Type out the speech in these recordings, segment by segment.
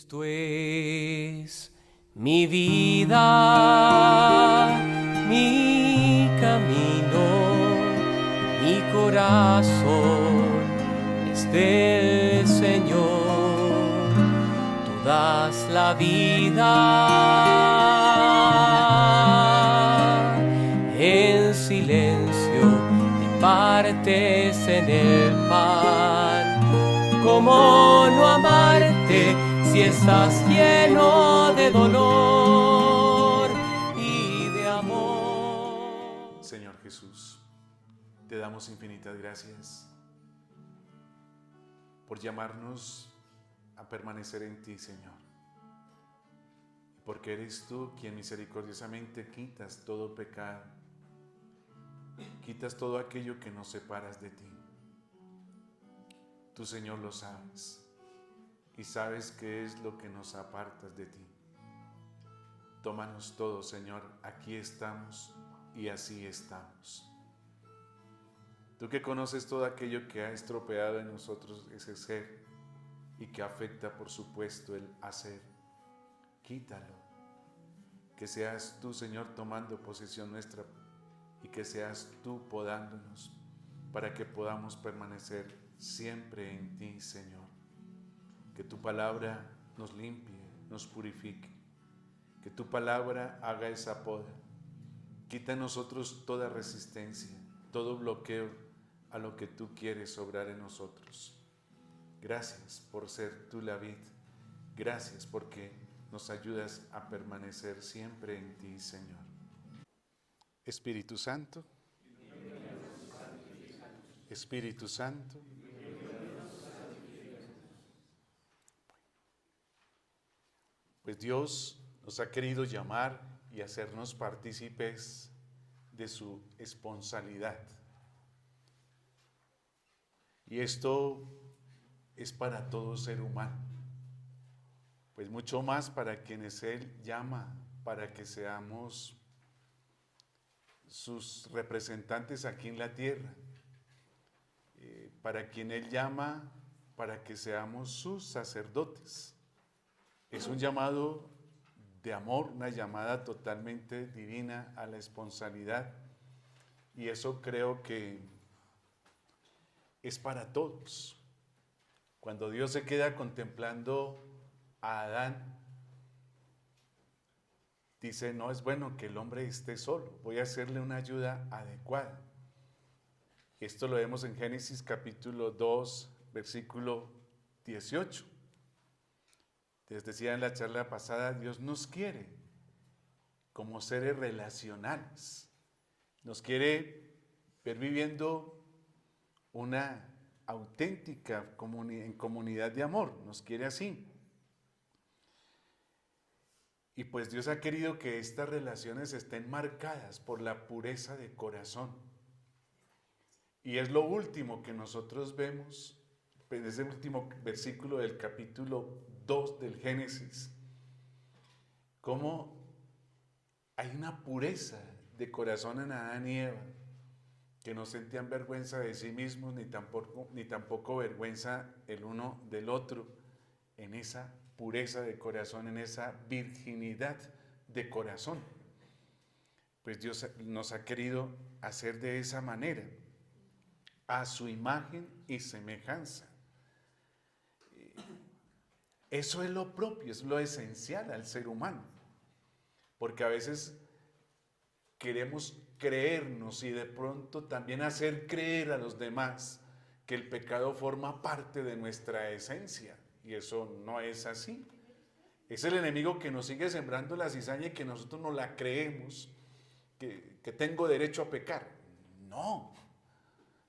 Cristo es mi vida, mi camino, mi corazón es del Señor. Tú das la vida, en silencio te partes en el pan. ¿Cómo no amarte si estás lleno de dolor y de amor? Señor Jesús, te damos infinitas gracias por llamarnos a permanecer en ti, Señor. Porque eres tú quien misericordiosamente quitas todo pecado, quitas todo aquello que nos separas de ti. Tú, Señor, lo sabes y sabes qué es lo que nos apartas de ti. Tómanos todos, Señor, aquí estamos y así estamos. Tú que conoces todo aquello que ha estropeado en nosotros ese ser y que afecta, por supuesto, el hacer, quítalo. Que seas tú, Señor, tomando posesión nuestra y que seas tú podándonos para que podamos permanecer siempre en ti, Señor. Que tu palabra nos limpie, nos purifique. Que tu palabra haga esa poda. Quita en nosotros toda resistencia, todo bloqueo a lo que tú quieres obrar en nosotros. Gracias por ser tú la vid. Gracias porque nos ayudas a permanecer siempre en ti, Señor. Espíritu Santo, Espíritu Santo, pues Dios nos ha querido llamar y hacernos partícipes de su esponsabilidad. Y esto es para todo ser humano, pues mucho más para quienes Él llama, para que seamos sus representantes aquí en la tierra, para quien Él llama, para que seamos sus sacerdotes. Es un llamado de amor, una llamada totalmente divina a la esponsabilidad, y eso creo que es para todos. Cuando Dios se queda contemplando a Adán, dice, no es bueno que el hombre esté solo, voy a hacerle una ayuda adecuada. Esto lo vemos en Génesis capítulo 2, versículo 18. Les decía en la charla pasada, Dios nos quiere como seres relacionales. Nos quiere ver viviendo una auténtica comunidad de amor. Nos quiere así. Y pues Dios ha querido que estas relaciones estén marcadas por la pureza de corazón. Y es lo último que nosotros vemos en ese último versículo del capítulo 2 del Génesis. Cómo hay una pureza de corazón en Adán y Eva, que no sentían vergüenza de sí mismos, ni tampoco vergüenza el uno del otro, en esa pureza de corazón, en esa virginidad de corazón. Pues Dios nos ha querido hacer de esa manera, a su imagen y semejanza. Eso es lo propio, es lo esencial al ser humano, porque a veces queremos creernos y de pronto también hacer creer a los demás que el pecado forma parte de nuestra esencia, y eso no es así. Es el enemigo que nos sigue sembrando la cizaña y que nosotros no la creemos, que tengo derecho a pecar. No,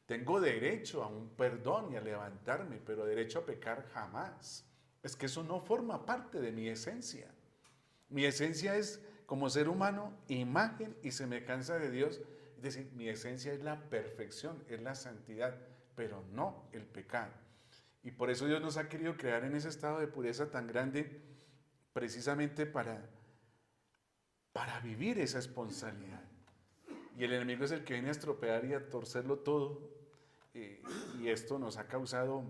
tengo derecho a un perdón y a levantarme, pero derecho a pecar jamás. Es que eso no forma parte de mi esencia. Mi esencia es, como ser humano, imagen y semejanza de Dios. Es decir, mi esencia es la perfección, es la santidad, pero no el pecado. Y por eso Dios nos ha querido crear en ese estado de pureza tan grande, precisamente para vivir esa esponsalidad. Y el enemigo es el que viene a estropear y a torcerlo todo, y esto nos ha causado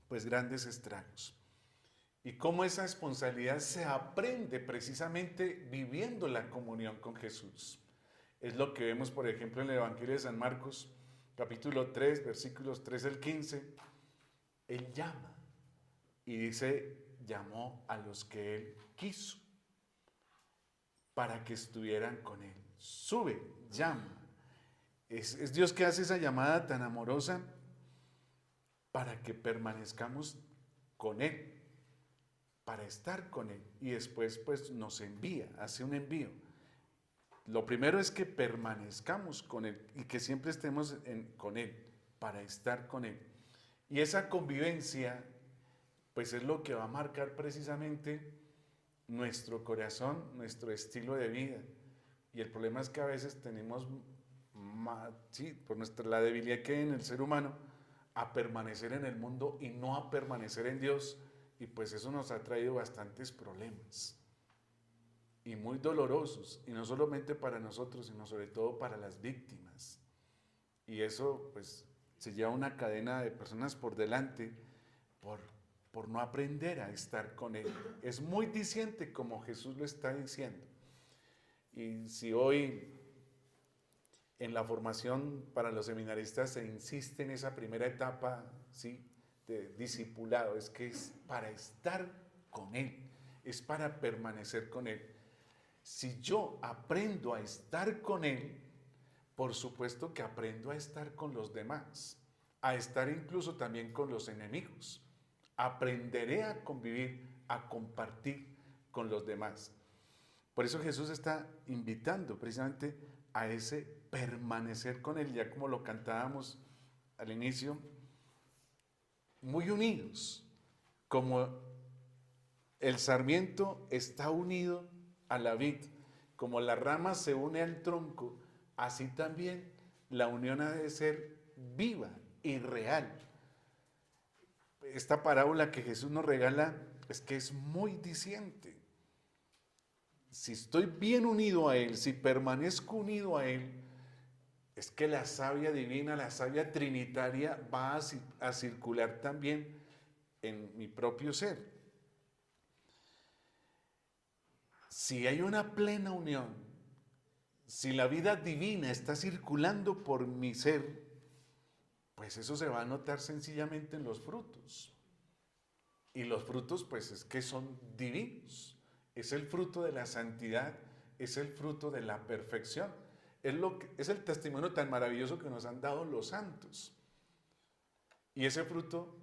pues grandes estragos. Y cómo esa responsabilidad se aprende precisamente viviendo la comunión con Jesús. Es lo que vemos, por ejemplo, en el Evangelio de San Marcos, capítulo 3, versículos 3 al 15. Él llama y dice, llamó a los que Él quiso para que estuvieran con Él. Sube, llama. Es Dios que hace esa llamada tan amorosa para que permanezcamos con Él, para estar con Él. Y después pues nos envía, hace un envío. Lo primero es que permanezcamos con Él y que siempre estemos con Él, para estar con Él. Y esa convivencia pues es lo que va a marcar precisamente nuestro corazón, nuestro estilo de vida. Y el problema es que a veces tenemos, por la debilidad que hay en el ser humano, a permanecer en el mundo y no a permanecer en Dios. Y pues eso nos ha traído bastantes problemas. Y muy dolorosos. Y no solamente para nosotros, sino sobre todo para las víctimas. Y eso pues se lleva una cadena de personas por delante por no aprender a estar con Él. Es muy diciente como Jesús lo está diciendo. Y si hoy en la formación para los seminaristas se insiste en esa primera etapa, ¿sí?, de discipulado, es que es para estar con Él, es para permanecer con Él. Si yo aprendo a estar con Él, por supuesto que aprendo a estar con los demás, a estar incluso también con los enemigos. Aprenderé a convivir, a compartir con los demás. Por eso Jesús está invitando precisamente a ese permanecer con Él, ya como lo cantábamos al inicio, muy unidos, como el sarmiento está unido a la vid, como la rama se une al tronco, así también la unión ha de ser viva y real. Esta parábola que Jesús nos regala es que es muy diciente. Si estoy bien unido a Él, si permanezco unido a Él, es que la savia divina, la savia trinitaria va a circular también en mi propio ser. Si hay una plena unión, si la vida divina está circulando por mi ser, pues eso se va a notar sencillamente en los frutos. Y los frutos pues es que son divinos. Es el fruto de la santidad, es el fruto de la perfección. Es el testimonio tan maravilloso que nos han dado los santos. Y ese fruto,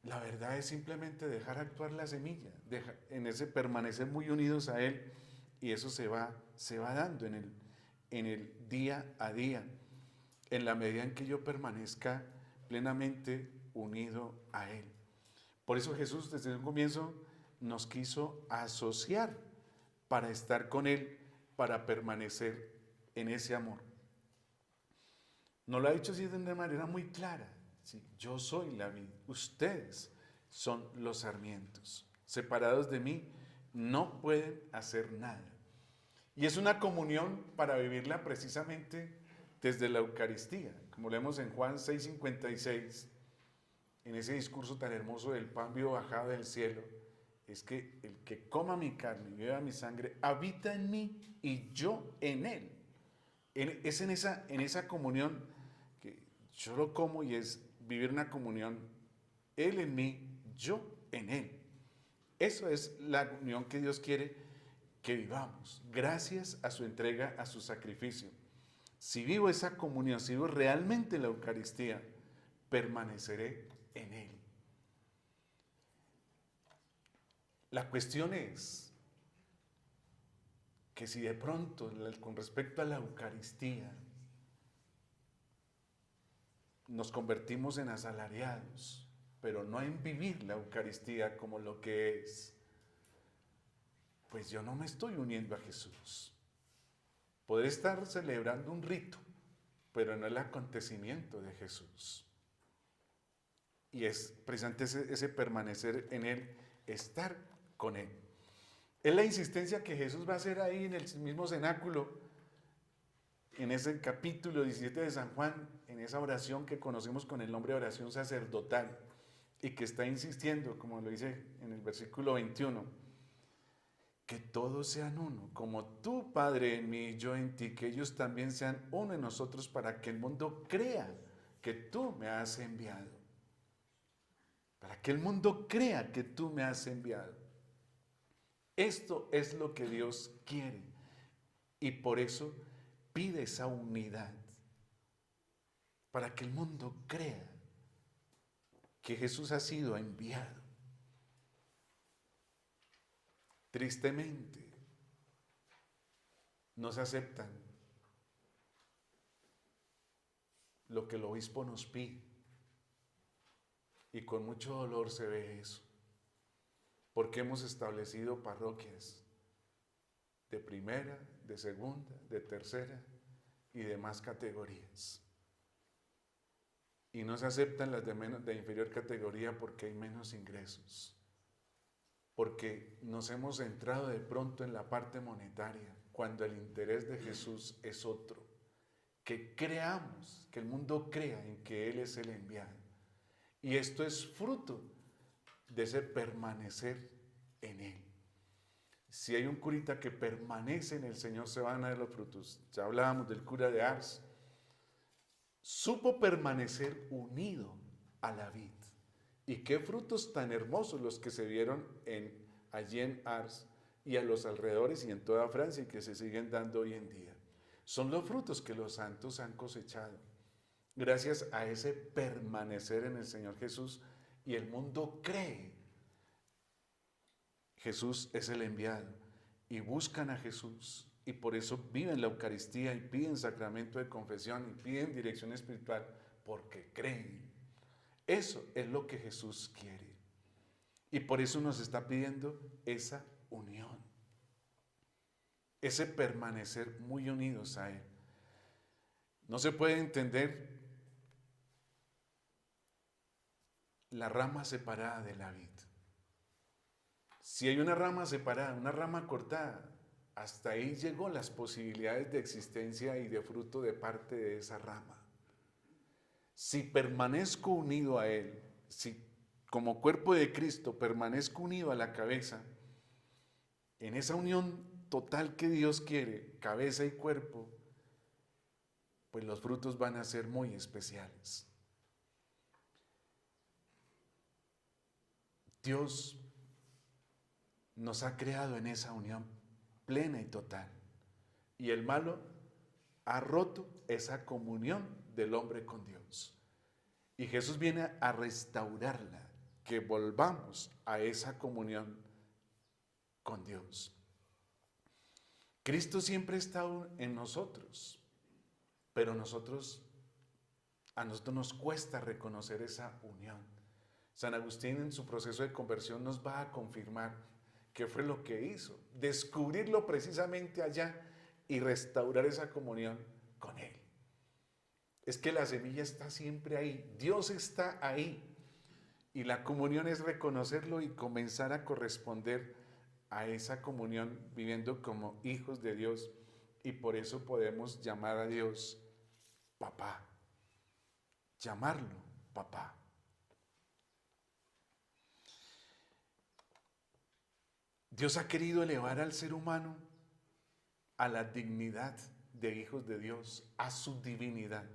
la verdad es simplemente dejar actuar la semilla, en ese permanecer muy unidos a Él, y eso se va dando en el día a día, en la medida en que yo permanezca plenamente unido a Él. Por eso Jesús desde un comienzo nos quiso asociar para estar con Él, para permanecer en ese amor. Nos lo ha dicho así de una manera muy clara. ¿Sí? Yo soy la vid, ustedes son los sarmientos. Separados de mí no pueden hacer nada. Y es una comunión para vivirla precisamente desde la Eucaristía, como leemos en Juan 6:56, en ese discurso tan hermoso del pan vivo bajado del cielo. Es que el que coma mi carne y beba mi sangre habita en mí y yo en él. Es en esa comunión que yo lo como y es vivir una comunión, Él en mí, yo en Él. Eso es la unión que Dios quiere que vivamos, gracias a su entrega, a su sacrificio. Si vivo esa comunión, si vivo realmente la Eucaristía, permaneceré en Él. La cuestión es que si de pronto, con respecto a la Eucaristía, nos convertimos en asalariados, pero no en vivir la Eucaristía como lo que es, pues yo no me estoy uniendo a Jesús. Podré estar celebrando un rito, pero no el acontecimiento de Jesús. Y es precisamente ese permanecer en Él, estar con Él. Es la insistencia que Jesús va a hacer ahí en el mismo cenáculo, en ese capítulo 17 de San Juan, en esa oración que conocemos con el nombre de oración sacerdotal. y que está insistiendo, como lo dice en el versículo 21, que todos sean uno, como tú, Padre, en mí y yo en ti, que ellos también sean uno en nosotros para que el mundo crea que tú me has enviado. Para que el mundo crea que tú me has enviado. Esto es lo que Dios quiere y por eso pide esa unidad. Para que el mundo crea que Jesús ha sido enviado. Tristemente, no se aceptan lo que el obispo nos pide. Y con mucho dolor se ve eso. Porque hemos establecido parroquias de primera, de segunda, de tercera y demás categorías. Y no se aceptan las de inferior categoría porque hay menos ingresos. Porque nos hemos centrado de pronto en la parte monetaria, cuando el interés de Jesús es otro. Que creamos, que el mundo crea en que Él es el enviado. Y esto es fruto de ese permanecer en Él. Si hay un curita que permanece en el Señor, se van a ver los frutos. Ya hablábamos del cura de Ars. Supo permanecer unido a la vid. Y qué frutos tan hermosos los que se vieron allí en Ars y a los alrededores y en toda Francia y que se siguen dando hoy en día. Son los frutos que los santos han cosechado. Gracias a ese permanecer en el Señor Jesús y el mundo cree. Jesús es el enviado y buscan a Jesús y por eso viven la Eucaristía y piden sacramento de confesión y piden dirección espiritual porque creen. Eso es lo que Jesús quiere. Y por eso nos está pidiendo esa unión. Ese permanecer muy unidos a Él. No se puede entender la rama separada de la vid. Si hay una rama separada, una rama cortada, hasta ahí llegó las posibilidades de existencia y de fruto de parte de esa rama. Si permanezco unido a Él, si como cuerpo de Cristo permanezco unido a la cabeza, en esa unión total que Dios quiere, cabeza y cuerpo, pues los frutos van a ser muy especiales. Dios nos ha creado en esa unión plena y total. Y el malo ha roto esa comunión del hombre con Dios. Y Jesús viene a restaurarla, que volvamos a esa comunión con Dios. Cristo siempre ha estado en nosotros, pero a nosotros nos cuesta reconocer esa unión. San Agustín en su proceso de conversión nos va a confirmar qué fue lo que hizo, descubrirlo precisamente allá y restaurar esa comunión con Él. Es que la semilla está siempre ahí, Dios está ahí y la comunión es reconocerlo y comenzar a corresponder a esa comunión viviendo como hijos de Dios y por eso podemos llamar a Dios papá, llamarlo papá. Dios ha querido elevar al ser humano a la dignidad de hijos de Dios, a su divinidad.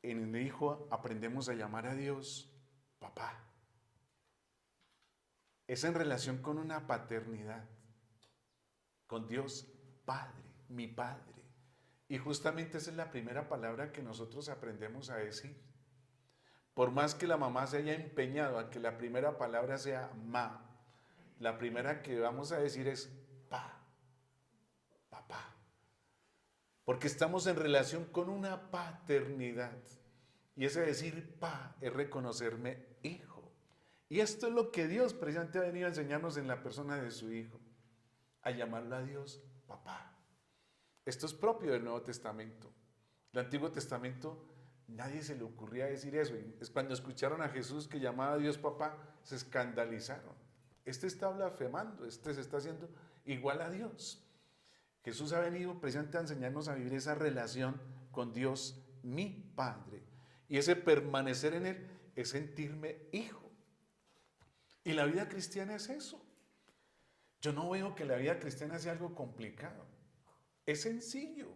En el Hijo aprendemos a llamar a Dios papá. Es en relación con una paternidad, con Dios Padre, mi Padre. Y justamente esa es la primera palabra que nosotros aprendemos a decir. Por más que la mamá se haya empeñado a que la primera palabra sea ma, la primera que vamos a decir es pa, papá. Porque estamos en relación con una paternidad. Y ese decir pa es reconocerme hijo. Y esto es lo que Dios precisamente ha venido a enseñarnos en la persona de su Hijo. A llamarlo a Dios papá. Esto es propio del Nuevo Testamento. El Antiguo Testamento nadie se le ocurría decir eso. Y es cuando escucharon a Jesús que llamaba a Dios papá, se escandalizaron. Este está blasfemando, este se está haciendo igual a Dios. Jesús ha venido precisamente a enseñarnos a vivir esa relación con Dios, mi Padre. Y ese permanecer en Él es sentirme hijo. Y la vida cristiana es eso. Yo no veo que la vida cristiana sea algo complicado. Es sencillo.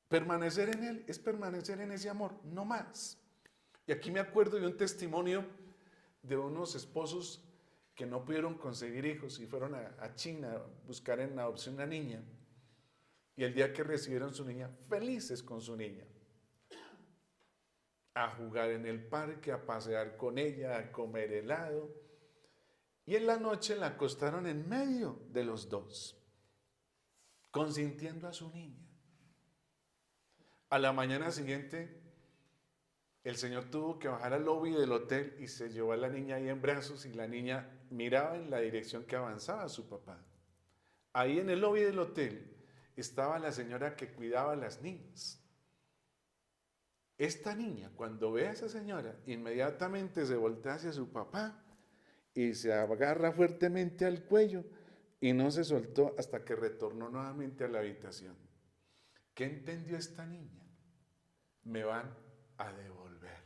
Permanecer en Él es permanecer en ese amor, no más. Y aquí me acuerdo de un testimonio de unos esposos que no pudieron conseguir hijos y fueron a China a buscar en adopción una niña. Y el día que recibieron su niña, felices con su niña, a jugar en el parque, a pasear con ella, a comer helado. Y en la noche la acostaron en medio de los dos, consintiendo a su niña. A la mañana siguiente, el señor tuvo que bajar al lobby del hotel y se llevó a la niña ahí en brazos y la niña miraba en la dirección que avanzaba su papá. Ahí en el lobby del hotel estaba la señora que cuidaba a las niñas. Esta niña, cuando ve a esa señora, inmediatamente se voltea hacia su papá y se agarra fuertemente al cuello y no se soltó hasta que retornó nuevamente a la habitación. ¿Qué entendió esta niña? Me van a devolver.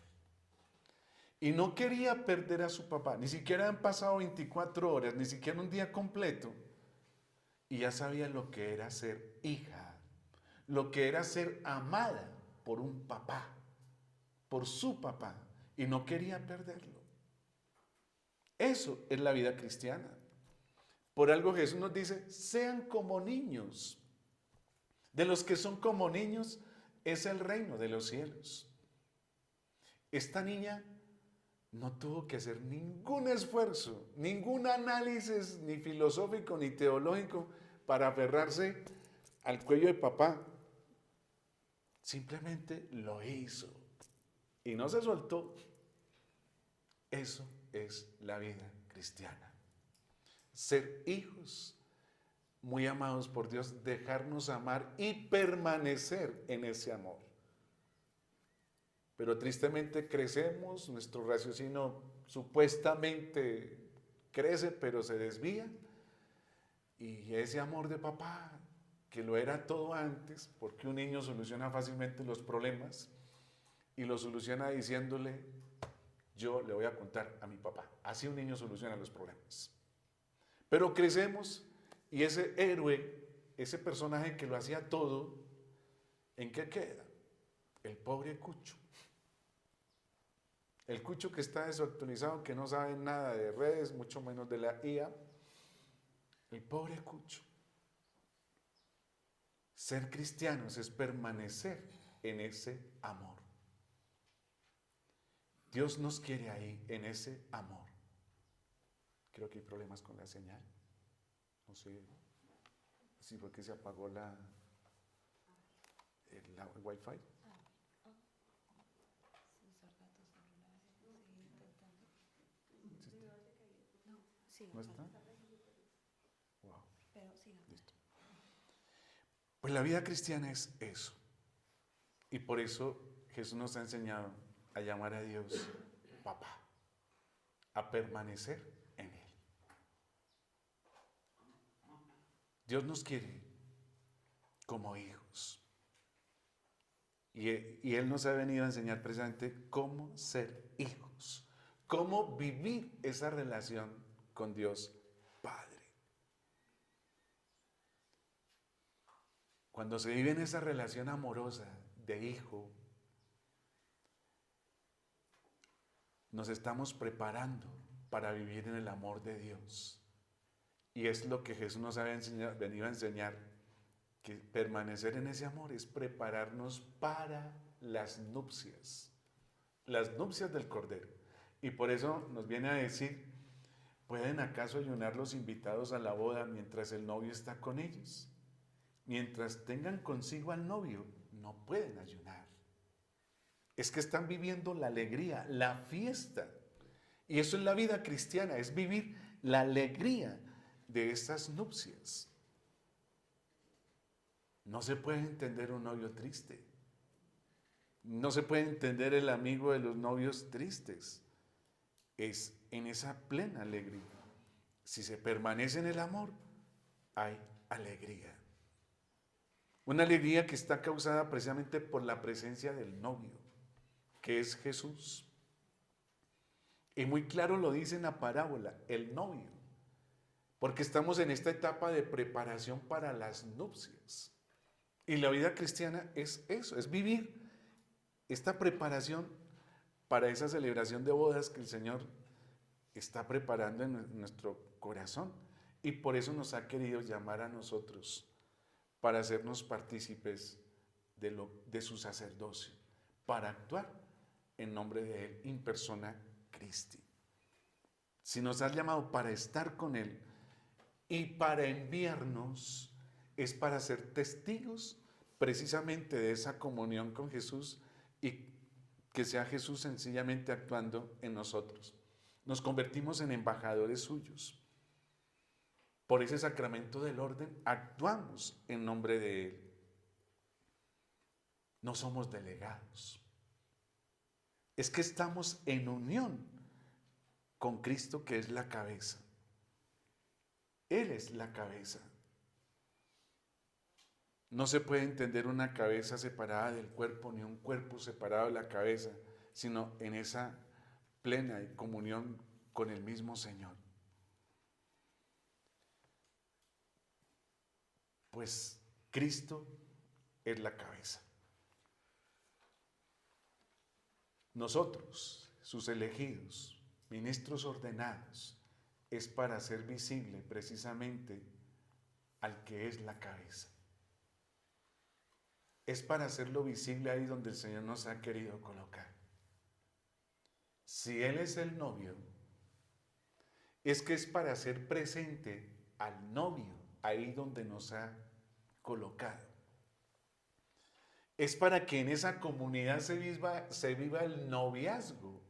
Y no quería perder a su papá, ni siquiera han pasado 24 horas, ni siquiera un día completo. Y ya sabía lo que era ser hija, lo que era ser amada por un papá, por su papá, y no quería perderlo. Eso es la vida cristiana. Por algo Jesús nos dice, sean como niños. De los que son como niños es el reino de los cielos. Esta niña no tuvo que hacer ningún esfuerzo, ningún análisis, ni filosófico, ni teológico, para aferrarse al cuello de papá. Simplemente lo hizo y no se soltó. Eso es la vida cristiana. Ser hijos muy amados por Dios, dejarnos amar y permanecer en ese amor. Pero tristemente crecemos, nuestro raciocinio supuestamente crece, pero se desvía. Y ese amor de papá, que lo era todo antes, porque un niño soluciona fácilmente los problemas, y lo soluciona diciéndole, yo le voy a contar a mi papá. Así un niño soluciona los problemas. Pero crecemos y ese héroe, ese personaje que lo hacía todo, ¿en qué queda? El pobre Cucho. El Cucho que está desactualizado, que no sabe nada de redes, mucho menos de la IA. El pobre Cucho. Ser cristianos es permanecer en ese amor. Dios nos quiere ahí, en ese amor. Creo que hay problemas con la señal. No sé si fue que se apagó la Wi-Fi. ¿No está? Wow. Listo. Pues la vida cristiana es eso. Y por eso Jesús nos ha enseñado a llamar a Dios papá, a permanecer en Él. Dios nos quiere como hijos. Y Él nos ha venido a enseñar precisamente cómo ser hijos, cómo vivir esa relación con Dios Padre. Cuando se vive en esa relación amorosa de hijo, nos estamos preparando para vivir en el amor de Dios. Y es lo que Jesús nos ha venido a enseñar, que permanecer en ese amor es prepararnos para las nupcias del Cordero. Y por eso nos viene a decir, ¿pueden acaso ayunar los invitados a la boda mientras el novio está con ellos? Mientras tengan consigo al novio, no pueden ayunar. Es que están viviendo la alegría, la fiesta. Y eso es la vida cristiana, es vivir la alegría de estas nupcias. No se puede entender un novio triste. No se puede entender el amigo de los novios tristes. Es en esa plena alegría. Si se permanece en el amor, hay alegría. Una alegría que está causada precisamente por la presencia del novio, que es Jesús. Y muy claro lo dice en la parábola, el novio, porque estamos en esta etapa de preparación para las nupcias. Y la vida cristiana es eso, es vivir esta preparación para esa celebración de bodas que el Señor está preparando en nuestro corazón. Y por eso nos ha querido llamar a nosotros para hacernos partícipes de su sacerdocio, para actuar en nombre de Él, in persona Christi. Si nos has llamado para estar con Él y para enviarnos, es para ser testigos precisamente de esa comunión con Jesús y que sea Jesús sencillamente actuando en nosotros. Nos convertimos en embajadores suyos. Por ese sacramento del orden actuamos en nombre de Él. No somos delegados. Es que estamos en unión con Cristo, que es la cabeza. Él es la cabeza. No se puede entender una cabeza separada del cuerpo, ni un cuerpo separado de la cabeza, sino en esa plena comunión con el mismo Señor. Pues Cristo es la cabeza. Nosotros, sus elegidos, ministros ordenados, es para hacer visible precisamente al que es la cabeza. Es para hacerlo visible ahí donde el Señor nos ha querido colocar. Si Él es el novio, es que es para hacer presente al novio ahí donde nos ha colocado. Es para que en esa comunidad se viva el noviazgo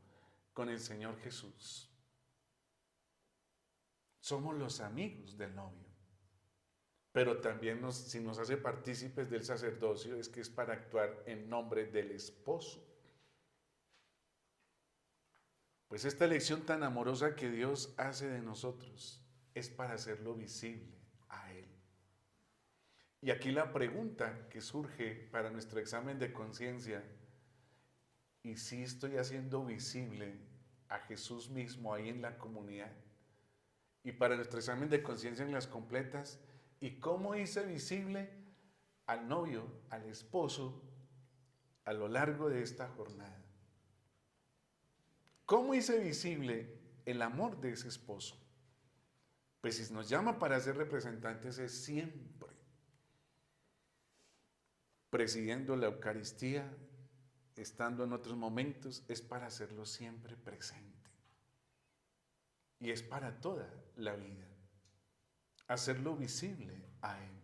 con el Señor Jesús. Somos los amigos del novio. Pero también si nos hace partícipes del sacerdocio, es que es para actuar en nombre del esposo. Pues esta elección tan amorosa que Dios hace de nosotros es para hacerlo visible a Él. Y aquí la pregunta que surge para nuestro examen de conciencia: ¿y si estoy haciendo visible a Jesús mismo ahí en la comunidad? Y para nuestro examen de conciencia en las completas, ¿y cómo hice visible al novio, al esposo, a lo largo de esta jornada? ¿Cómo hice visible el amor de ese esposo? Pues si nos llama para ser representantes, es siempre presidiendo la Eucaristía, estando en otros momentos, es para hacerlo siempre presente. Y es para toda la vida, hacerlo visible a Él.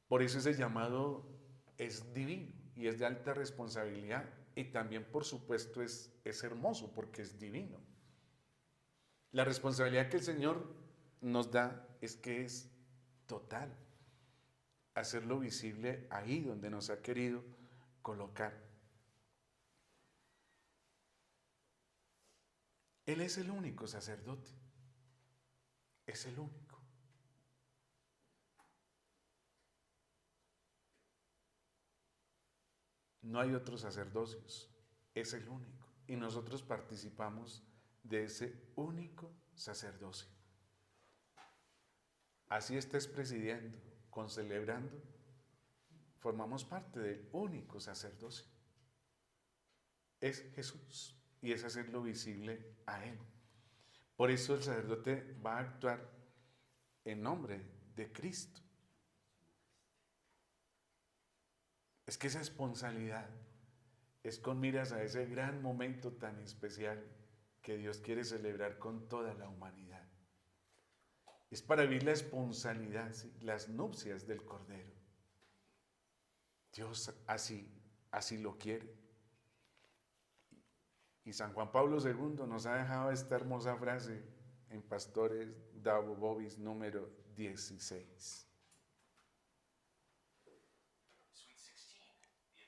Por eso ese llamado es divino y es de alta responsabilidad, y también, por supuesto, es hermoso porque es divino. La responsabilidad que el Señor nos da es que es total, hacerlo visible ahí donde nos ha querido colocar. Él es el único sacerdote, es el único. No hay otros sacerdocios, es el único. Y nosotros participamos de ese único sacerdocio. Así estés presidiendo, concelebrando, formamos parte del único sacerdocio. Es Jesús y es hacerlo visible a Él. Por eso el sacerdote va a actuar en nombre de Cristo. Es que esa esponsalidad es con miras a ese gran momento tan especial que Dios quiere celebrar con toda la humanidad. Es para vivir la esponsalidad, ¿sí?, las nupcias del Cordero. Dios así lo quiere. Y San Juan Pablo II nos ha dejado esta hermosa frase en Pastores Davo Vobis número 16.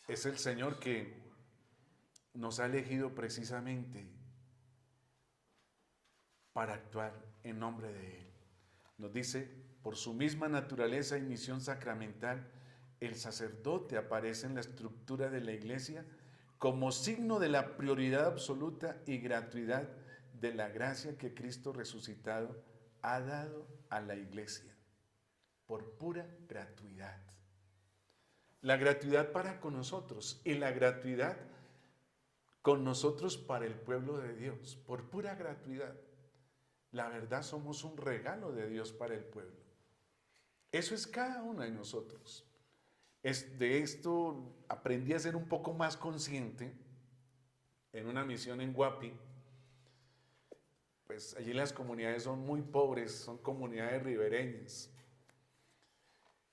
Es el Señor que nos ha elegido precisamente para actuar en nombre de Él. Nos dice: por su misma naturaleza y misión sacramental, el sacerdote aparece en la estructura de la Iglesia como signo de la prioridad absoluta y gratuidad de la gracia que Cristo resucitado ha dado a la Iglesia, por pura gratuidad. La gratuidad para con nosotros y la gratuidad con nosotros para el pueblo de Dios, por pura gratuidad. La verdad, somos un regalo de Dios para el pueblo. Eso es cada uno de nosotros. De esto aprendí a ser un poco más consciente en una misión en Guapi. Pues allí las comunidades son muy pobres, son comunidades ribereñas.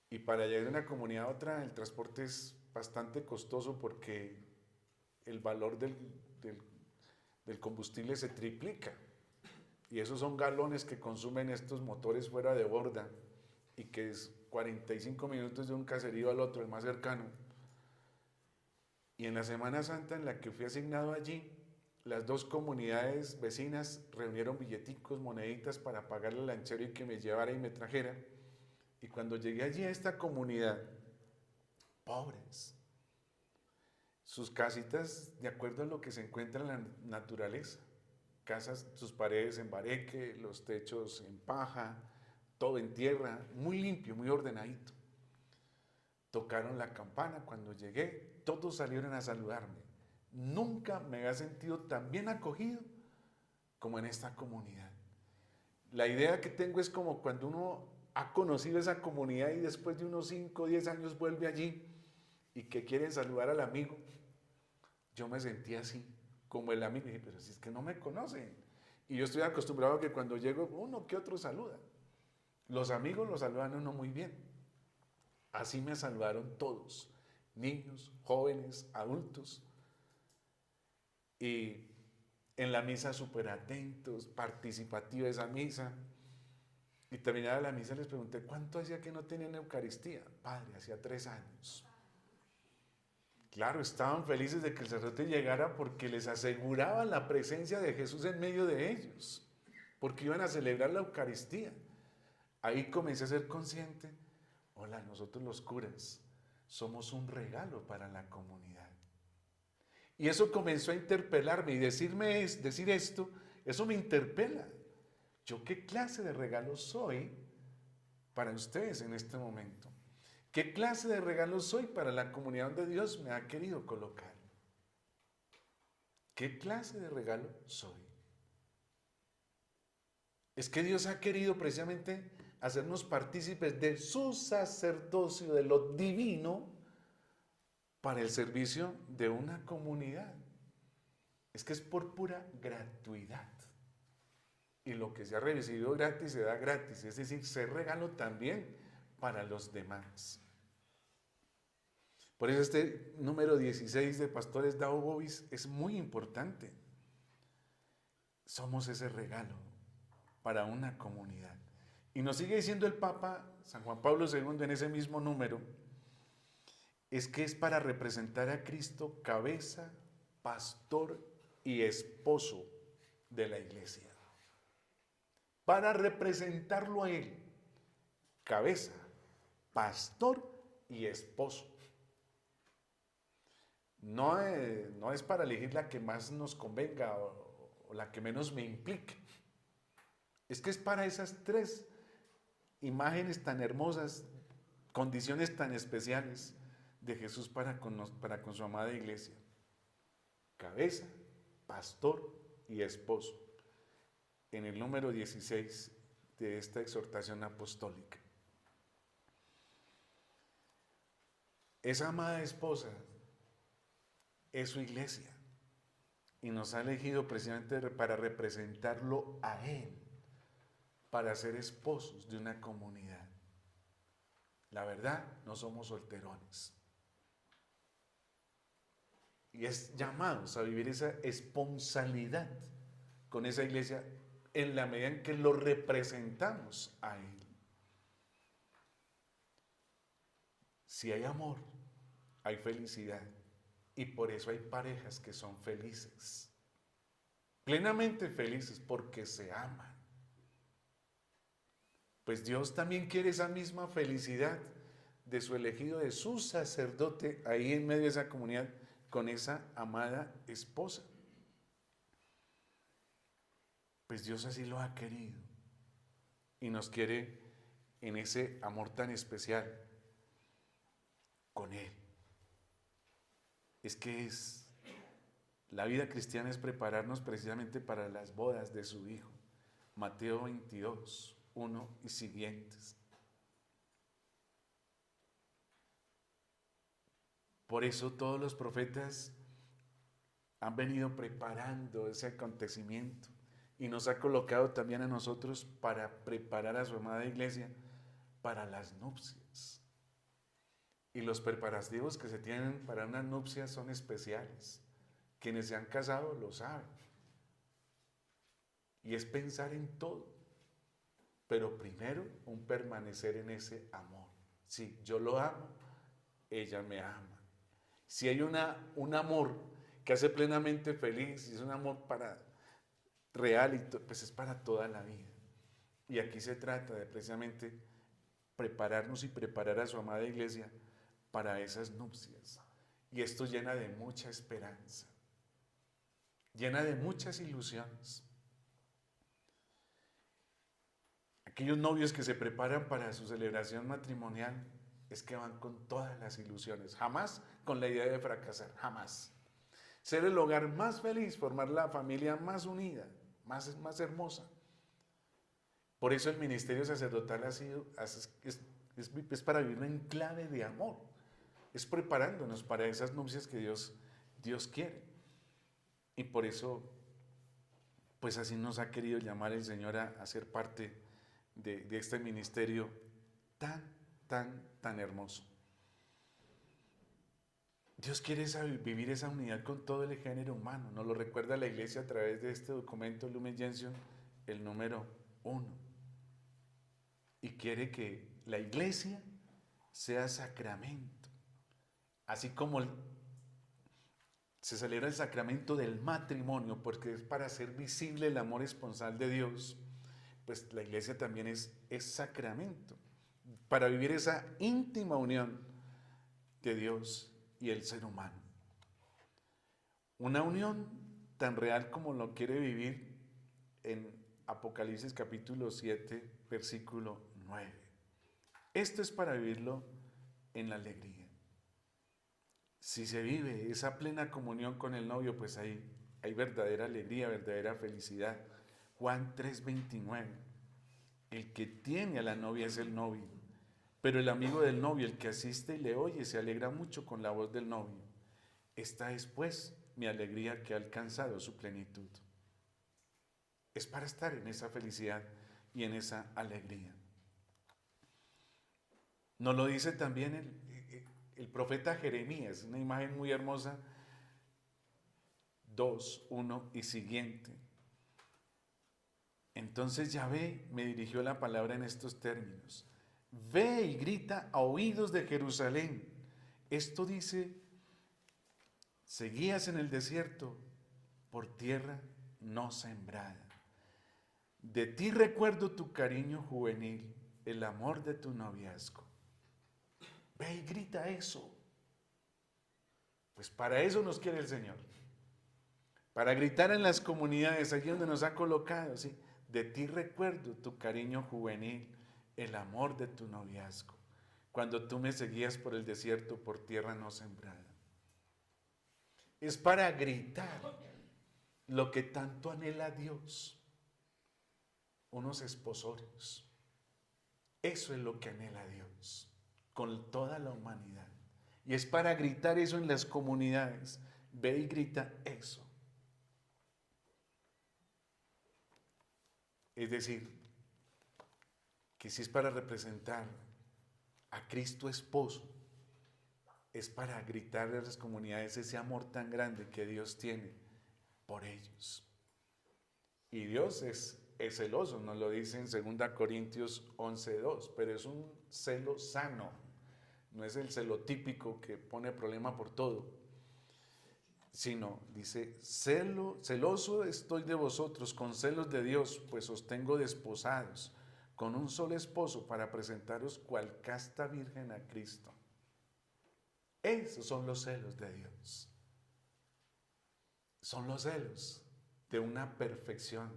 Y para llegar de una comunidad a otra, el transporte es bastante costoso porque el valor del combustible se triplica. Y esos son galones que consumen estos motores fuera de borda y que es 45 minutos de un caserío al otro, el más cercano. Y en la Semana Santa en la que fui asignado allí, las dos comunidades vecinas reunieron billeticos, moneditas para pagarle al lanchero y que me llevara y me trajera. Y cuando llegué allí a esta comunidad, pobres, sus casitas de acuerdo a lo que se encuentra en la naturaleza, casas, sus paredes en bareque, los techos en paja, todo en tierra, muy limpio, muy ordenadito. Tocaron la campana cuando llegué, todos salieron a saludarme. Nunca me había sentido tan bien acogido como en esta comunidad. La idea que tengo es como cuando uno ha conocido esa comunidad y después de unos 5 o 10 años vuelve allí y que quieren saludar al amigo. Yo me sentí así, como el amigo, y dije, pero si es que no me conocen. Y yo estoy acostumbrado a que cuando llego, uno que otro saluda. Los amigos lo saludan a uno muy bien. Así me saludaron todos, niños, jóvenes, adultos. Y en la misa súper atentos, participativa esa misa. Y terminada la misa les pregunté, ¿cuánto hacía que no tenían Eucaristía? Padre, hacía 3 años. Claro, estaban felices de que el sacerdote llegara porque les aseguraba la presencia de Jesús en medio de ellos, porque iban a celebrar la Eucaristía. Ahí comencé a ser consciente, hola, nosotros los curas somos un regalo para la comunidad. Y eso comenzó a interpelarme y decir esto, eso me interpela. ¿Yo qué clase de regalo soy para ustedes en este momento? ¿Qué clase de regalo soy para la comunidad donde Dios me ha querido colocar? ¿Qué clase de regalo soy? Es que Dios ha querido precisamente hacernos partícipes de su sacerdocio, de lo divino, para el servicio de una comunidad. Es que es por pura gratuidad. Y lo que se ha recibido gratis se da gratis, es decir, se regalo también para los demás. Por eso este número 16 de Pastores Dao Bovis es muy importante. Somos ese regalo para una comunidad. Y nos sigue diciendo el Papa San Juan Pablo II en ese mismo número, es que es para representar a Cristo cabeza, pastor y esposo de la Iglesia. Para representarlo a Él, cabeza, pastor y esposo. No es para elegir la que más nos convenga o la que menos me implique. Es que es para esas 3 imágenes tan hermosas, condiciones tan especiales de Jesús para con su amada iglesia. Cabeza, pastor y esposo. En el número 16 de esta exhortación apostólica. Esa amada esposa es su iglesia y nos ha elegido precisamente para representarlo a Él, para ser esposos de una comunidad. La verdad, no somos solterones. Y es llamados a vivir esa esponsalidad con esa iglesia en la medida en que lo representamos a Él. Si hay amor, hay felicidad. Y por eso hay parejas que son felices. Plenamente felices porque se aman. Pues Dios también quiere esa misma felicidad de su elegido, de su sacerdote, ahí en medio de esa comunidad, con esa amada esposa. Pues Dios así lo ha querido y nos quiere en ese amor tan especial con Él. La vida cristiana es prepararnos precisamente para las bodas de su Hijo. Mateo 22, 1 y siguientes. Por eso todos los profetas han venido preparando ese acontecimiento y nos ha colocado también a nosotros para preparar a su amada iglesia para las nupcias. Y los preparativos que se tienen para unas nupcias son especiales. Quienes se han casado lo saben. Y es pensar en todo. Pero primero, un permanecer en ese amor. Sí, yo lo amo, ella me ama. Si hay un amor que hace plenamente feliz, y es un amor real, pues es para toda la vida. Y aquí se trata de precisamente prepararnos y preparar a su amada iglesia para esas nupcias. Y esto llena de mucha esperanza, llena de muchas ilusiones. Aquellos novios que se preparan para su celebración matrimonial es que van con todas las ilusiones, jamás con la idea de fracasar, jamás. Ser el hogar más feliz, formar la familia más unida, más hermosa. Por eso el ministerio sacerdotal es para vivir en clave de amor. Es preparándonos para esas nupcias que Dios quiere. Y por eso, pues así nos ha querido llamar el Señor a ser parte de este ministerio tan hermoso. Dios quiere vivir esa unidad con todo el género humano. Nos lo recuerda la Iglesia a través de este documento Lumen Gentium, el número 1. Y quiere que la Iglesia sea sacramento. Así como se celebra el sacramento del matrimonio, porque es para hacer visible el amor esponsal de Dios, pues la Iglesia también es sacramento, para vivir esa íntima unión de Dios y el ser humano. Una unión tan real como lo quiere vivir en Apocalipsis capítulo 7, versículo 9. Esto es para vivirlo en la alegría. Si se vive esa plena comunión con el novio, pues hay verdadera alegría, verdadera felicidad. Juan 3:29. El que tiene a la novia es el novio, pero el amigo del novio, el que asiste y le oye, se alegra mucho con la voz del novio. Esta es, pues, mi alegría que ha alcanzado su plenitud. Es para estar en esa felicidad y en esa alegría. Nos lo dice también el profeta Jeremías, una imagen muy hermosa, 2, 1 y siguiente. Entonces Yahvé me dirigió la palabra en estos términos: ve y grita a oídos de Jerusalén. Esto dice: seguías en el desierto por tierra no sembrada. De ti recuerdo tu cariño juvenil, el amor de tu noviazgo. Ve y grita eso. Pues para eso nos quiere el Señor. Para gritar en las comunidades, allí donde nos ha colocado, ¿sí? De ti recuerdo tu cariño juvenil, el amor de tu noviazgo, cuando tú me seguías por el desierto, por tierra no sembrada. Es para gritar lo que tanto anhela Dios, unos esposorios. Eso es lo que anhela Dios con toda la humanidad. Y es para gritar eso en las comunidades. Ve y grita eso. Es decir, que si es para representar a Cristo esposo, es para gritar a las comunidades ese amor tan grande que Dios tiene por ellos. Y Dios es celoso, nos lo dice en 2 Corintios 11:2, pero es un celo sano, no es el celo típico que pone problema por todo, sino dice: celoso estoy de vosotros con celos de Dios, pues os tengo desposados, con un solo esposo para presentaros cual casta virgen a Cristo. Esos son los celos de Dios. Son los celos de una perfección.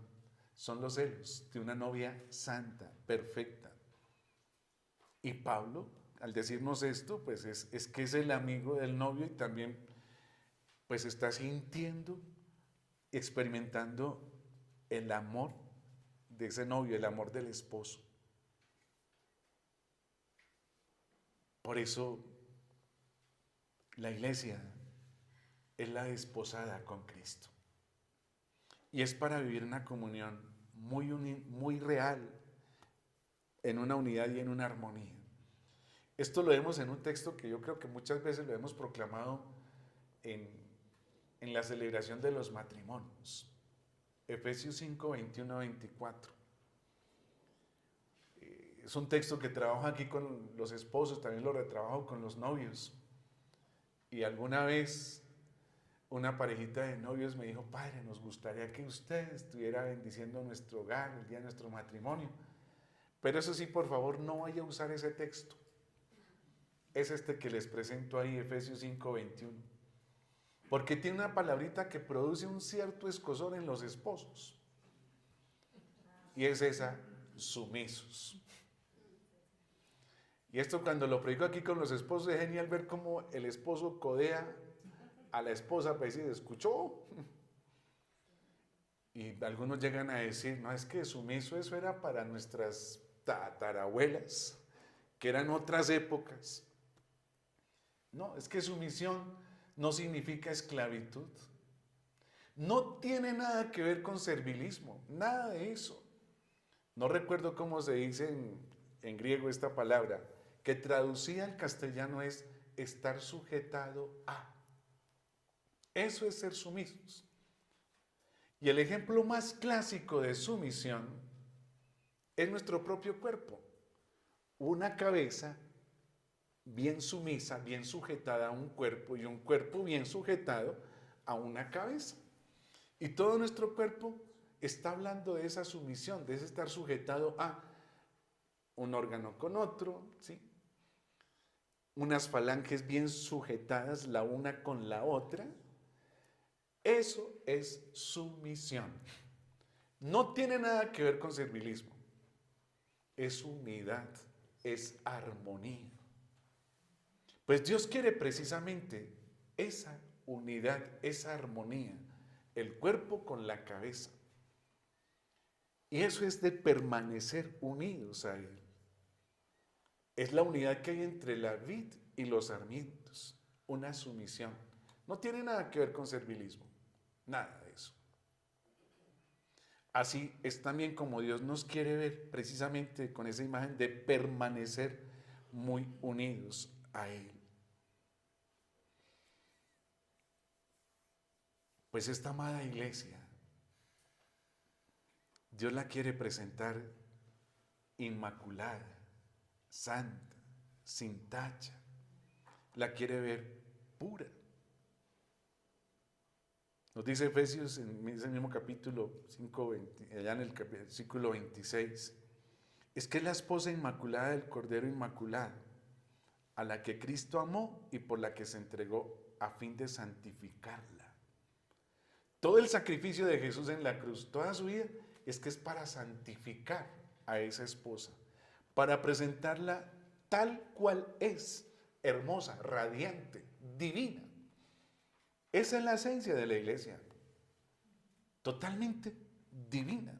Son los celos de una novia santa, perfecta. Y Pablo, al decirnos esto, pues es que es el amigo del novio y también pues está sintiendo, experimentando el amor de ese novio, el amor del esposo. Por eso la iglesia es la desposada con Cristo. Y es para vivir una comunión muy real, en una unidad y en una armonía. Esto lo vemos en un texto que yo creo que muchas veces lo hemos proclamado en la celebración de los matrimonios. Efesios 5, 21, 24. Es un texto que trabajo aquí con los esposos, también lo retrabajo con los novios. Y alguna vez una parejita de novios me dijo: padre, nos gustaría que usted estuviera bendiciendo nuestro hogar el día de nuestro matrimonio. Pero eso sí, por favor, no vaya a usar ese texto. Es este que les presento ahí, Efesios 5, 21. Porque tiene una palabrita que produce un cierto escozor en los esposos. Y es esa: sumisos. Y esto, cuando lo predico aquí con los esposos, es genial ver cómo el esposo codea a la esposa para decir: ¿escuchó? Y algunos llegan a decir: no, es que sumiso eso era para nuestras tatarabuelas, que eran otras épocas. No, es que sumisión no significa esclavitud. No tiene nada que ver con servilismo, nada de eso. No recuerdo cómo se dice en griego esta palabra, que traducida al castellano es estar sujetado a. Eso es ser sumisos. Y el ejemplo más clásico de sumisión es nuestro propio cuerpo. Una cabeza bien sumisa, bien sujetada a un cuerpo, y un cuerpo bien sujetado a una cabeza. Y todo nuestro cuerpo está hablando de esa sumisión, de ese estar sujetado a un órgano con otro, ¿sí? Unas falanges bien sujetadas la una con la otra. Eso es sumisión. No tiene nada que ver con servilismo. Es unidad, es armonía. Pues Dios quiere precisamente esa unidad, esa armonía, el cuerpo con la cabeza. Y eso es de permanecer unidos a Él. Es la unidad que hay entre la vid y los sarmientos, una sumisión. No tiene nada que ver con servilismo, nada de eso. Así es también como Dios nos quiere ver, precisamente con esa imagen de permanecer muy unidos a Él. Pues esta amada iglesia, Dios la quiere presentar inmaculada, santa, sin tacha. La quiere ver pura. Nos dice Efesios en ese mismo capítulo 5, allá en el versículo 26. Es que es la esposa inmaculada del Cordero Inmaculado, a la que Cristo amó y por la que se entregó a fin de santificarla. Todo el sacrificio de Jesús en la cruz, toda su vida, es que es para santificar a esa esposa, para presentarla tal cual es, hermosa, radiante, divina. Esa es la esencia de la iglesia, totalmente divina.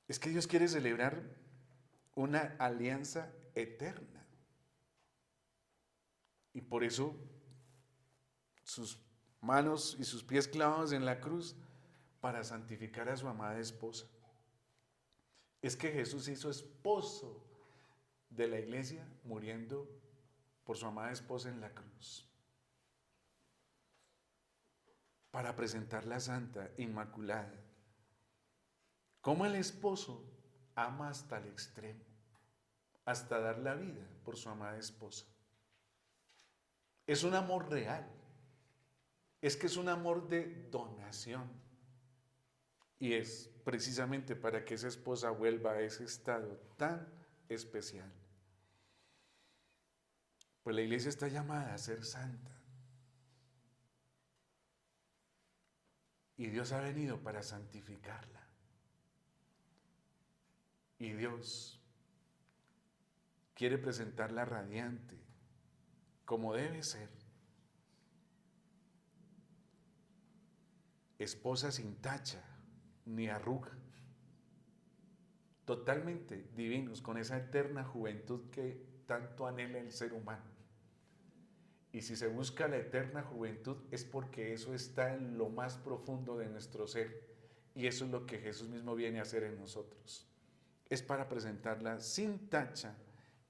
Es que Dios quiere celebrar una alianza eterna. Y por eso sus manos y sus pies clavados en la cruz para santificar a su amada esposa. Es que Jesús hizo esposo de la iglesia muriendo por su amada esposa en la cruz, para presentarla santa, inmaculada. Como el esposo ama hasta el extremo, hasta dar la vida por su amada esposa. Es un amor real. Es que es un amor de donación. Y es precisamente para que esa esposa vuelva a ese estado tan especial. Pues la iglesia está llamada a ser santa. Y Dios ha venido para santificarla. Y Dios quiere presentarla radiante, como debe ser. Esposa sin tacha ni arruga. Totalmente divinos, con esa eterna juventud que tanto anhela el ser humano. Y si se busca la eterna juventud es porque eso está en lo más profundo de nuestro ser. Y eso es lo que Jesús mismo viene a hacer en nosotros. Es para presentarla sin tacha,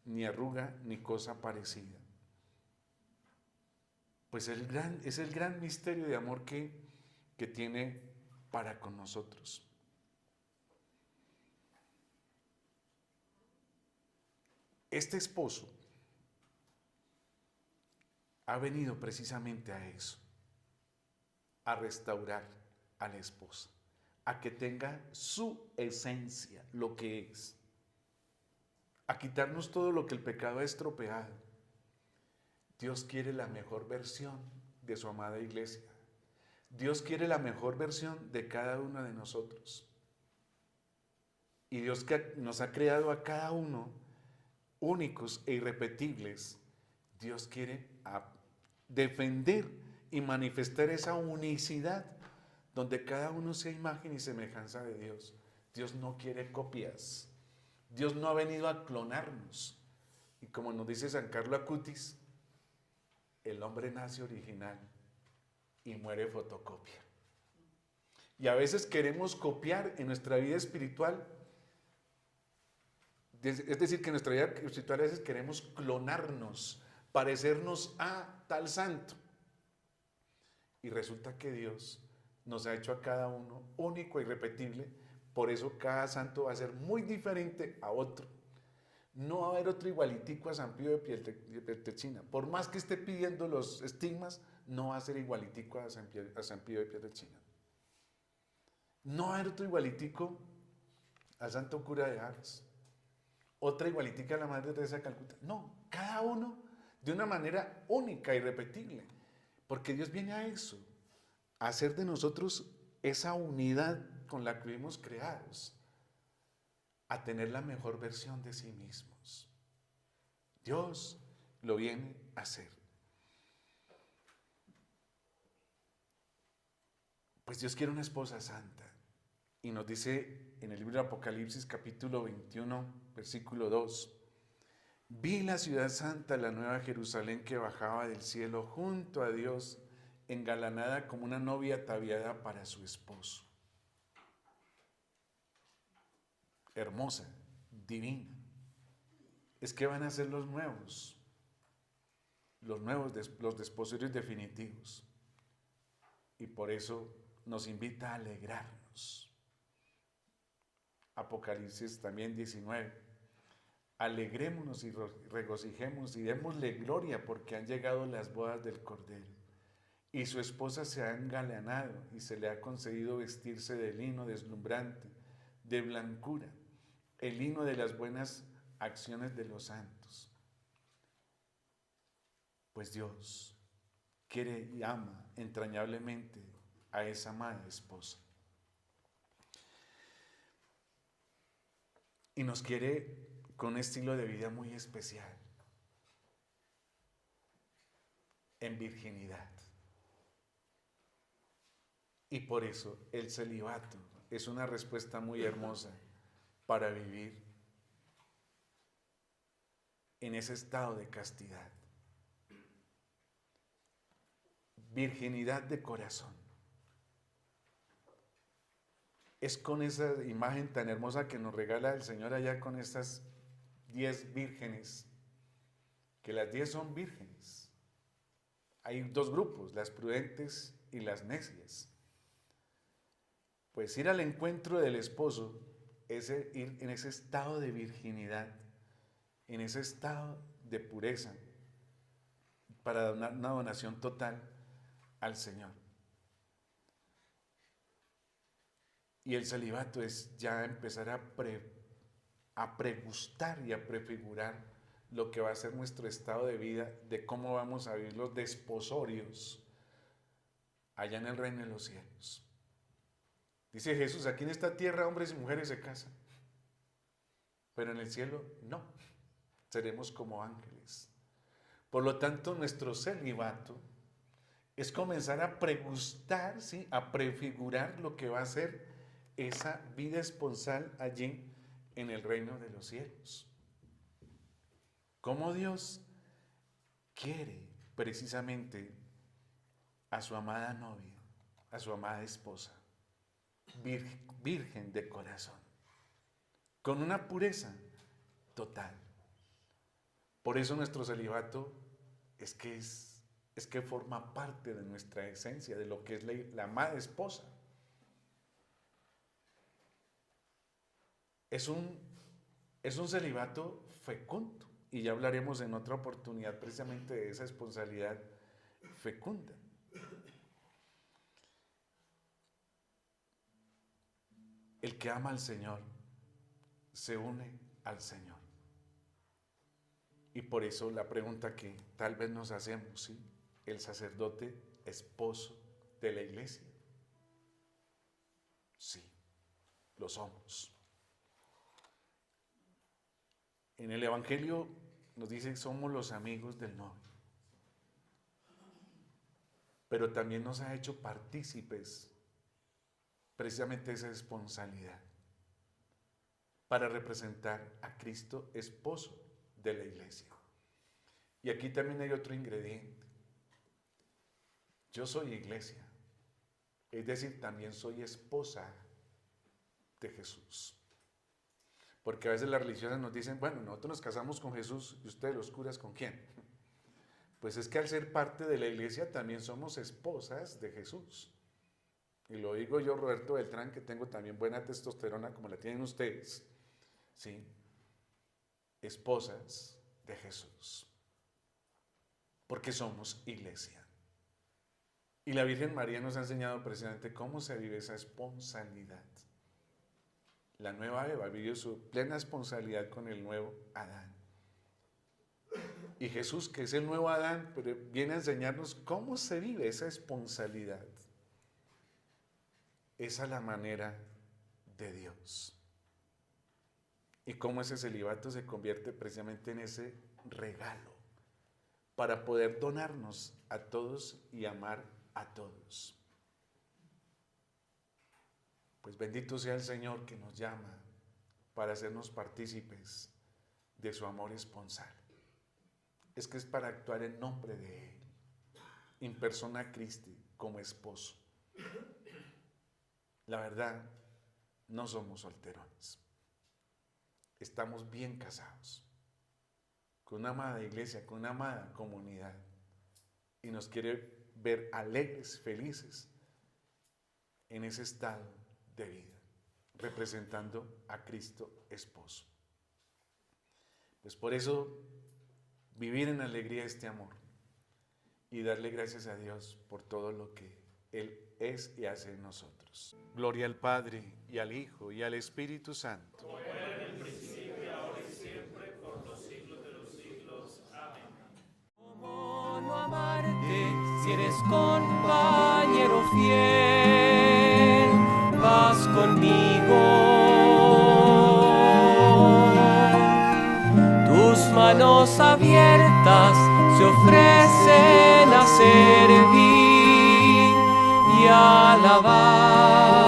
ni arruga, ni cosa parecida. Pues es el gran misterio de amor que tiene para con nosotros. Este esposo ha venido precisamente a eso, a restaurar a la esposa, a que tenga su esencia, lo que es, a quitarnos todo lo que el pecado ha estropeado. Dios quiere la mejor versión de su amada iglesia. Dios quiere la mejor versión de cada uno de nosotros. Y Dios que nos ha creado a cada uno únicos e irrepetibles, Dios quiere defender y manifestar esa unicidad donde cada uno sea imagen y semejanza de Dios. Dios no quiere copias. Dios no ha venido a clonarnos. Y como nos dice San Carlo Acutis, el hombre nace original y muere fotocopia. Y a veces queremos copiar en nuestra vida espiritual. Es decir, que en nuestra vida espiritual a veces queremos clonarnos, parecernos a tal santo. Y resulta que Dios nos ha hecho a cada uno único e irrepetible. Por eso cada santo va a ser muy diferente a otro. No va a haber otro igualitico a San Pío de Pietrelcina. Por más que esté pidiendo los estigmas, no va a ser igualitico a San Pío de Pietrelcina. No va a haber otro igualitico al Santo Cura de Ars. Otra igualitica a la Madre Teresa de Calcuta. No, cada uno de una manera única e irrepetible. Porque Dios viene a eso, a hacer de nosotros esa unidad con la que fuimos creados, a tener la mejor versión de sí mismos. Dios lo viene a hacer. Pues Dios quiere una esposa santa. Y nos dice en el libro de Apocalipsis capítulo 21, versículo 2. Vi la ciudad santa, la nueva Jerusalén que bajaba del cielo junto a Dios, engalanada como una novia ataviada para su esposo. Hermosa, divina. Es que van a ser los desposorios definitivos. Y por eso nos invita a alegrarnos. Apocalipsis también 19. Alegrémonos y regocijemos y démosle gloria porque han llegado las bodas del Cordero. Y su esposa se ha engalanado y se le ha concedido vestirse de lino deslumbrante, de blancura, el lino de las buenas acciones de los santos. Pues Dios quiere y ama entrañablemente a esa amada esposa. Y nos quiere con un estilo de vida muy especial, en virginidad. Y por eso el celibato es una respuesta muy hermosa para vivir en ese estado de castidad. Virginidad de corazón. Es con esa imagen tan hermosa que nos regala el Señor allá con estas 10 vírgenes, que las 10 son vírgenes. Hay dos grupos, las prudentes y las necias. Pues ir al encuentro del esposo es ir en ese estado de virginidad, en ese estado de pureza, para dar una donación total al Señor. Y el celibato es ya empezar a pregustar y a prefigurar lo que va a ser nuestro estado de vida, de cómo vamos a vivir los desposorios allá en el reino de los cielos. Dice Jesús, aquí en esta tierra hombres y mujeres se casan, pero en el cielo no, seremos como ángeles. Por lo tanto, nuestro celibato es comenzar a pregustar, ¿sí?, a prefigurar lo que va a ser esa vida esponsal allí en el reino de los cielos. Cómo Dios quiere precisamente a su amada novia, a su amada esposa, virgen de corazón, con una pureza total. Por eso nuestro celibato es que forma parte de nuestra esencia, de lo que es la amada esposa. Es un celibato fecundo, y ya hablaremos en otra oportunidad precisamente de esa esponsalidad fecunda. El que ama al Señor se une al Señor. Y por eso la pregunta que tal vez nos hacemos, ¿sí?, ¿el sacerdote esposo de la iglesia? Sí, lo somos. En el Evangelio nos dice que somos los amigos del novio, pero también nos ha hecho partícipes precisamente de esa responsabilidad para representar a Cristo esposo de la iglesia. Y aquí también hay otro ingrediente. Yo soy iglesia, es decir, también soy esposa de Jesús. Porque a veces las religiosas nos dicen, bueno, nosotros nos casamos con Jesús y ustedes los curas ¿con quién? Pues es que al ser parte de la iglesia también somos esposas de Jesús. Y lo digo yo, Roberto Beltrán, que tengo también buena testosterona como la tienen ustedes, ¿sí? Esposas de Jesús. Porque somos iglesia. Y la Virgen María nos ha enseñado precisamente cómo se vive esa esponsalidad. La nueva Eva vivió su plena esponsalidad con el nuevo Adán. Y Jesús, que es el nuevo Adán, pero viene a enseñarnos cómo se vive esa esponsalidad. Esa es la manera de Dios. Y cómo ese celibato se convierte precisamente en ese regalo para poder donarnos a todos y amar a todos. Pues bendito sea el Señor que nos llama para hacernos partícipes de su amor esponsal. Es que es para actuar en nombre de Él, in persona Christi, como esposo. La verdad, no somos solterones. Estamos bien casados, con una amada iglesia, con una amada comunidad, y nos quiere ver alegres, felices, en ese estado de vida, representando a Cristo esposo. Pues por eso, vivir en alegría este amor y darle gracias a Dios por todo lo que Él es y hace en nosotros. Gloria al Padre, y al Hijo, y al Espíritu Santo. Como era en el principio, ahora y siempre, por los siglos de los siglos. Amén. ¿Cómo no amarte si eres compañero fiel? Vas conmigo. Tus manos abiertas se ofrecen a servir y a alabar.